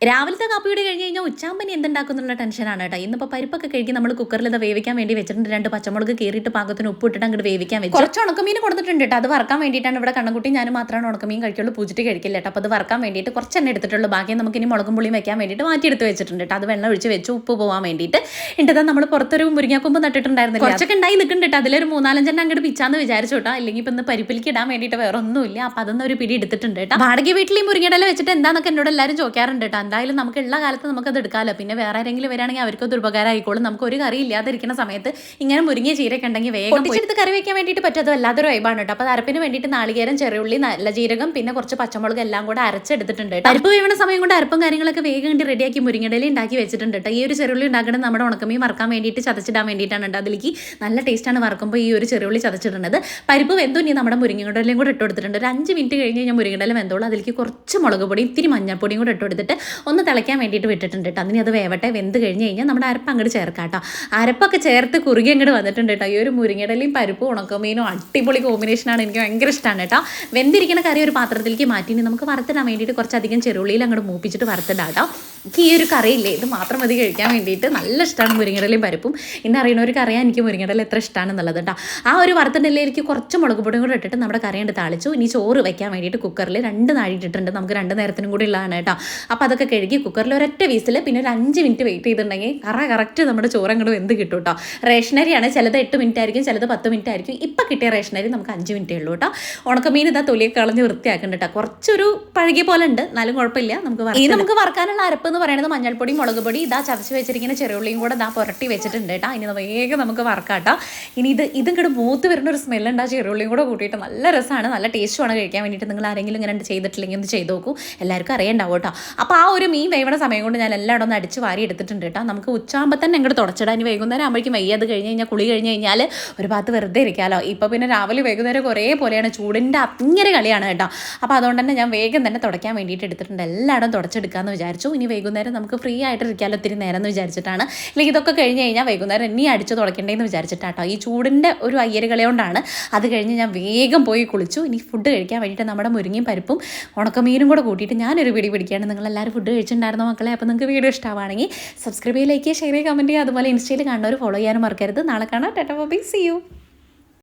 രാവിലത്തെ കാപ്പിയോട് കഴിഞ്ഞ് കഴിഞ്ഞാൽ ഉച്ചാമ്പനി എന്തുണ്ടാക്കുന്നുള്ള ടെൻഷനാണ് കേട്ടോ. ഇന്നിപ്പോൾ പരിപ്പൊക്കെ കഴുകി നമ്മൾ കുക്കറിൽ ഇത് വേവിക്കാൻ വേണ്ടി വെച്ചിട്ടുണ്ട്. 2 പച്ചമുളക് കീറിയിട്ട് പാകത്തിന് ഉപ്പിട്ടിട്ട് അങ്ങോട്ട് വേവിക്കാൻ വെച്ചു. കുറച്ച് ഉണക്കമീൻ കൊടുത്തിട്ടുണ്ട് കേട്ടോ. അത് വറക്കാൻ വേണ്ടിയിട്ടാണ് ഇവിടെ കണ്ണൻകുട്ടി ഞാനും മാത്രമാണ് ഉണക്കമീൻ കഴിക്കുള്ളൂ, പൂച്ചിട്ട് കഴിക്കില്ല കേട്ടോ. അപ്പോൾ അത് വറക്കാൻ വേണ്ടിയിട്ട് കുറച്ച് എണ്ണ എടുത്തിട്ടുള്ളൂ. ബാക്കി നമുക്ക് ഇനി മുളകും പുളിയും വെക്കാൻ വേണ്ടിയിട്ട് മാറ്റിയെടുത്ത് വെച്ചിട്ടുണ്ട് കേട്ടോ. അത് വെള്ളം ഒഴിച്ച് വെച്ച് ഉപ്പ് പോകാൻ വേണ്ടിയിട്ട്. എന്നിട്ട് നമ്മൾ പുറത്തൊരു മുരിങ്ങാക്കൊമ്പ് നട്ടിട്ടുണ്ടായിരുന്നില്ല, കുറച്ചൊക്കെ ഉണ്ടായി നിൽക്കുന്നുണ്ട് കേട്ടോ. അതിലൊരു 4-5 എണ്ണം അങ്ങോട്ട് പിച്ചാന്ന് വിചാരിച്ചു കേട്ടോ. അല്ലെങ്കിൽ ഇപ്പം ഇന്ന് പരിപ്പിലേക്ക് ഇടാൻ വേണ്ടിയിട്ട് വേറെ ഒന്നുമില്ല. അപ്പോൾ അതൊന്നും ഒരു പിടി എടുത്തിട്ടുണ്ട് കേട്ടോ. വാടക വീട്ടിൽ ഈ മുരിങ്ങടല വെച്ചിട്ട് എന്താണെന്നൊക്കെ എന്നോട് എല്ലാവരും ചോദിക്കാറുണ്ട് കേട്ടോ. എന്തായാലും നമുക്കുള്ള കാലത്ത് നമുക്കത് എടുക്കാമല്ലോ. പിന്നെ വേറെ ആരെങ്കിലും വരികയാണെങ്കിൽ അവർക്കത് ഉപകാരം ആയിക്കോളും. നമുക്ക് ഒരു കറി ഇല്ലാതിരിക്കുന്ന സമയത്ത് ഇങ്ങനെ മുരിങ്ങിയ ചീരയൊക്കെ ഉണ്ടെങ്കിൽ വേഗം പൊട്ടിച്ചെടുത്ത് കറി വെക്കാൻ വേണ്ടിയിട്ട് പറ്റും. അത് വല്ലാത്തൊരു വൈബാണ് കേട്ടോ. അപ്പോൾ അരപ്പിന് വേണ്ടിയിട്ട് നാളികേരം, ചെറിയുള്ളി, നല്ല ജീരകം, പിന്നെ കുറച്ച് പച്ചമുളക് എല്ലാം കൂടെ അരച്ചെടുത്തിട്ടുണ്ട്. പരിപ്പ് വേവണ സമയം കൊണ്ട് അരപ്പും കാര്യങ്ങളൊക്കെ വേഗം കണ്ടി റെഡിയാക്കി മുരിങ്ങടയിൽ ഉണ്ടാക്കി വെച്ചിട്ടുണ്ട് കേട്ടോ. ഈ ഒരു ചെറുള്ളി ഉണ്ടാക്കുന്നത് നമ്മുടെ ഉണക്കമീൻ വറക്കാൻ വേണ്ടിയിട്ട് ചതച്ചിടാൻ വേണ്ടിയിട്ടാണ് കേട്ടോ. അതിലേക്ക് നല്ല ടേസ്റ്റാണ് വറക്കുമ്പോൾ ഈ ഒരു ചെറുള്ളി ചതച്ചിടുന്നത്. പരിപ്പ് വെന്തുനി നമ്മുടെ മുരിങ്ങടലും കൂടെ ഇട്ട് കൊടുത്തിട്ടുണ്ട്. ഒരു 5 മിനിറ്റ് കഴിഞ്ഞ് കഴിഞ്ഞാൽ മുരിങ്ങടലും വെന്തോളൂ. അതിലേക്ക് കുറച്ച് മുളക് പൊടി, ഇത്തിരി മഞ്ഞൾപ്പൊടിയും കൂടെ ഇട്ട് കൊടുത്തിട്ട് ഒന്ന് തിളയ്ക്കാൻ വേണ്ടിയിട്ട് വിട്ടിട്ടുണ്ട് കേട്ടോ. അതിന് അത് വേവട്ടെ. വെന്ത് കഴിഞ്ഞ് കഴിഞ്ഞാൽ നമ്മുടെ അരപ്പ് അങ്ങോട്ട് ചേർക്കാം കേട്ടോ. അരപ്പൊക്കെ ചേർത്ത് കുറുകി അങ്ങോട്ട് വന്നിട്ടുണ്ട് കേട്ടോ. ഈ ഒരു മുരിങ്ങടലയും പരിപ്പും ഉണക്കമീനും അടിപൊളി കോമ്പിനേഷനാണ്. എനിക്ക് ഭയങ്കര ഇഷ്ടമാണ് കേട്ടോ. വെന്തിരിക്കുന്ന കറി ഒരു പാത്രത്തിലേക്ക് മാറ്റി നമുക്ക് വറുത്തിടാൻ വേണ്ടിയിട്ട് കുറച്ചധികം ചെറുള്ളിയിൽ അങ്ങോട്ട് മൂപ്പിച്ചിട്ട് വറുത്തിടാം കേട്ടോ. എനിക്ക് ഈ ഒരു കറിയില്ലേ ഇത് മാത്രം മതി കഴിക്കാൻ വേണ്ടിയിട്ട്. നല്ല ഇഷ്ടമാണ് മുരിങ്ങടലയും പരിപ്പും. ഇന്ന് അറിയണവർക്ക് അറിയാം എനിക്ക് മുരിങ്ങടല എത്ര ഇഷ്ടമാണെന്നുള്ളത് കേട്ടോ. ആ ഒരു വറുത്തിടലിലേക്ക് കുറച്ച് മുളക് പൊടിയും കൂടെ ഇട്ടിട്ട് നമ്മുടെ കറി കൊണ്ട് താളിച്ചു. ഇനി ചോറ് വെക്കാൻ വേണ്ടിയിട്ട് കുക്കറിൽ 2 നാഴി ഇട്ടിട്ടുണ്ട്. നമുക്ക് 2 നേരത്തിനും കൂടി ഉള്ളതാണ് കേട്ടോ. അപ്പോൾ അതൊക്കെ കഴുകി കുക്കറിൽ ഒരൊറ്റ വീസിൽ പിന്നെ ഒരു 5 മിനിറ്റ് വെയിറ്റ് ചെയ്തിട്ടുണ്ടെങ്കിൽ കറക്റ്റ് നമ്മുടെ ചോറ് അങ്ങോട്ട് വെന്ത് കിട്ടും കേട്ടോ. റേഷനരിയാണ്, ചിലത് 8 മിനിറ്റ് ആയിരിക്കും, ചിലത് 10 മിനിറ്റ് ആയിരിക്കും. ഇപ്പം കിട്ടിയ റേഷനരി നമുക്ക് 5 മിനിറ്റേ ഉള്ളൂ കേട്ടോ. ഉണക്കമീൻ ഇതാ തൊലിയൊക്കെ കളഞ്ഞ് വൃത്തിയാക്കുന്നുണ്ട് കേട്ടോ. കുറച്ചൊരു പഴകിയ പോലെ ഉണ്ട്, എന്നാലും കുഴപ്പമില്ല. നമുക്ക് വറക്കാനുള്ള അരപ്പ് എന്ന് പറയുന്നത് മഞ്ഞൾപ്പൊടി, മുളക് പൊടി, ഇതാ ചതച്ച് വെച്ചിരിക്കുന്ന ചെറുള്ളിയും കൂടെ ഇതാ പുരട്ടി വെച്ചിട്ടുണ്ട് കേട്ടോ. ഇനി വേഗം നമുക്ക് വറക്കാട്ടോ. ഇനി ഇതും കൂടെ മൂത്ത് വരുന്ന ഒരു സ്മെല്ലുണ്ട്. ആ ചെറുള്ളിയും കൂടെ കൂട്ടിയിട്ട് നല്ല രസമാണ്, നല്ല ടേസ്റ്റുമാണ് കഴിക്കാൻ വേണ്ടിയിട്ട്. നിങ്ങൾ ആരെങ്കിലും ഇങ്ങനെ ചെയ്തിട്ടില്ലെങ്കിൽ ഒന്ന് ചെയ്ത് നോക്കൂ, എല്ലാവർക്കും അറിയണ്ടാവും കേട്ടോ. അപ്പോൾ ആ ഒരു മീൻ വേവണ സമയം കൊണ്ട് ഞാൻ എല്ലായിടും ഒന്ന് അടിച്ച് വാരി എടുത്തിട്ടുണ്ട് കേട്ടോ. നമുക്ക് ഉച്ചാകുമ്പോൾ തന്നെ അങ്ങോട്ട് തുടച്ചിടാം. ഇനി വൈകുന്നേരം ആകുമ്പോഴേക്കും വയ്യത് കഴിഞ്ഞ് കഴിഞ്ഞാൽ കുളി കഴിഞ്ഞ് കഴിഞ്ഞാൽ ഒരു ഭാഗത്ത് വെറുതെ ഇരിക്കാമല്ലോ. ഇപ്പോൾ പിന്നെ രാവിലെ വൈകുന്നേരം കുറേ പോലെയാണ്, ചൂടിൻ്റെ അങ്ങനെ കളിയാണ് കേട്ടോ. അപ്പോൾ അതുകൊണ്ട് തന്നെ ഞാൻ വേഗം തന്നെ തുടയ്ക്കാൻ വേണ്ടിയിട്ട് എടുത്തിട്ടുണ്ട്. എല്ലായിടും തുടച്ചെടുക്കാമെന്ന് വിചാരിച്ചു. ഇനി വൈകുന്നേരം നമുക്ക് ഫ്രീ ആയിട്ട് ഇരിക്കാമല്ലോ ഒത്തിരി നേരം എന്ന് വിചാരിച്ചിട്ടാണ്. അല്ലെങ്കിൽ ഇതൊക്കെ കഴിഞ്ഞ് കഴിഞ്ഞാൽ വൈകുന്നേരം ഇനി അടിച്ച് തുടയ്ക്കേണ്ടതെന്ന് വിചാരിച്ചിട്ടാട്ടോ. ഈ ചൂടിൻ്റെ ഒരു അയ്യരുകളെ കൊണ്ടാണ്. അത് കഴിഞ്ഞ് ഞാൻ വേഗം പോയി കുളിച്ചു. ഇനി ഫുഡ് കഴിക്കാൻ വേണ്ടിയിട്ട് നമ്മുടെ മുരിങ്ങയും പരിപ്പും ഉണക്കമീനും കൂടെ കൂട്ടിയിട്ട് ഞാനൊരു പിടി പിടിക്കുകയാണ്. നിങ്ങളെല്ലാവരും ഫുഡ് കഴിച്ചിട്ടുണ്ടായിരുന്നോ മക്കളെ? അപ്പോൾ നിങ്ങൾക്ക് വീഡിയോ ഇഷ്ടമാണെങ്കിൽ സബ്സ്ക്രൈബ് ചെയ്യുക, ലൈക്ക് ചെയ്യുക, ഷെയർ ചെയ്യുക, കമൻറ്റ് ചെയ്യുക. അതുപോലെ ഇൻസ്റ്റയിൽ കാണുന്നവർ ഫോളോ ചെയ്യാനും മറക്കരുത്. നാളെ കാണാം. Tata bye, see U.